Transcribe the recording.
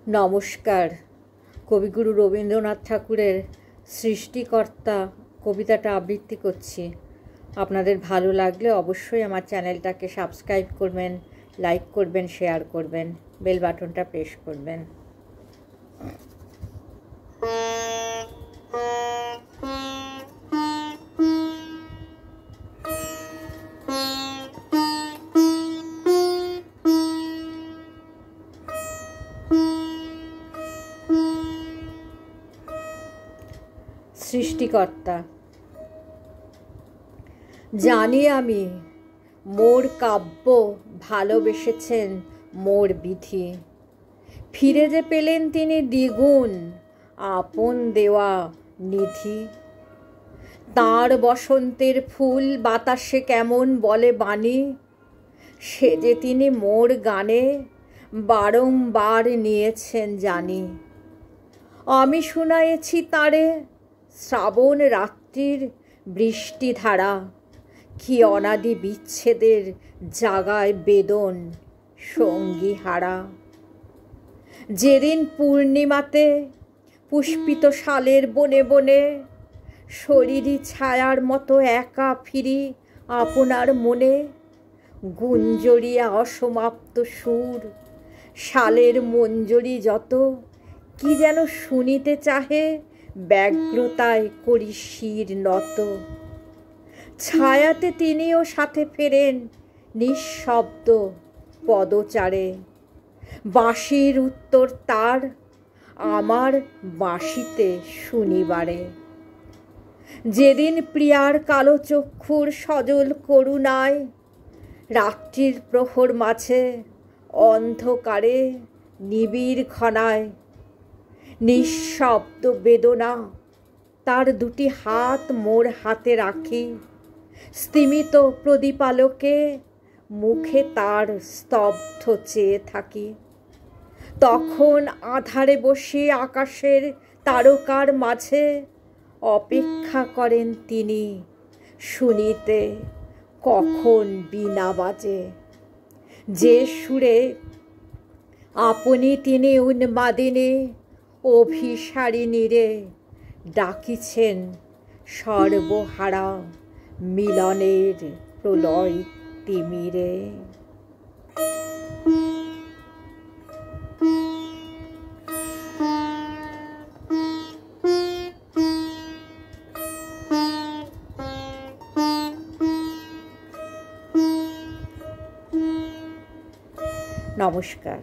নমস্কার। কবিগুরু রবীন্দ্রনাথ ঠাকুরের সৃষ্টিকর্তা কবিতাটা আবৃত্তি করছি। আপনাদের ভালো লাগলে অবশ্যই আমার চ্যানেলটাকে সাবস্ক্রাইব করবেন, লাইক করবেন, শেয়ার করবেন, বেল বাটনটা প্রেস করবেন। সৃষ্টিকর্তা। জানি আমি মোর কাব্য ভালোবেসেছেন মোর বিধি, ফিরে যে পেলেন তিনি দ্বিগুণ আপন দেওয়া নিধি। তাঁর বসন্তের ফুল বাতাসে কেমন বলে বাণী, সে যে তিনি মোর গানে বারংবার নিয়েছেন জানি। আমি শুনাইছি তাঁরে শ্রাবণ রাত্রির বৃষ্টিধারা, কি অনাদি বিচ্ছেদের জাগায় বেদন সঙ্গী হারা। যেদিন পূর্ণিমাতে পুষ্পিত শালের বনে বনে শরীরী ছায়ার মতো একা ফিরি আপনার মনে, গুঞ্জরিয়া অসমাপ্ত সুর শালের মঞ্জরি যত কি যেন শুনিতে চাহে, ব্যগ্রতায় করি শির নত। ছায়াতে তিনিও সাথে ফেরেন নিঃশব্দ পদচারে, বাঁশির উত্তর তার আমার বাঁশিতে শুনিবারে। যেদিন প্রিয়ার কালো চক্ষুর সজল করুণায় রাত্রির প্রহর মাঝে অন্ধকারে নিবিড় ঘনায় নিঃশব্দ বেদনা তার দুটি হাত মোর হাতে রাখি, স্তিমিত প্রদীপালোকে মুখে তার স্তব্ধ চেয়ে থাকি। তখন আঁধারে বসে আকাশের তারকার মাঝে অপেক্ষা করেন তিনি শুনিতে কখন বীণা বাজে। যে সুরে আপনি তিনি উন্মাদিনী অভিসারিণীরে ডাকিছেন সর্বহারা মিলনের প্রলয় তিমিরে। নমস্কার।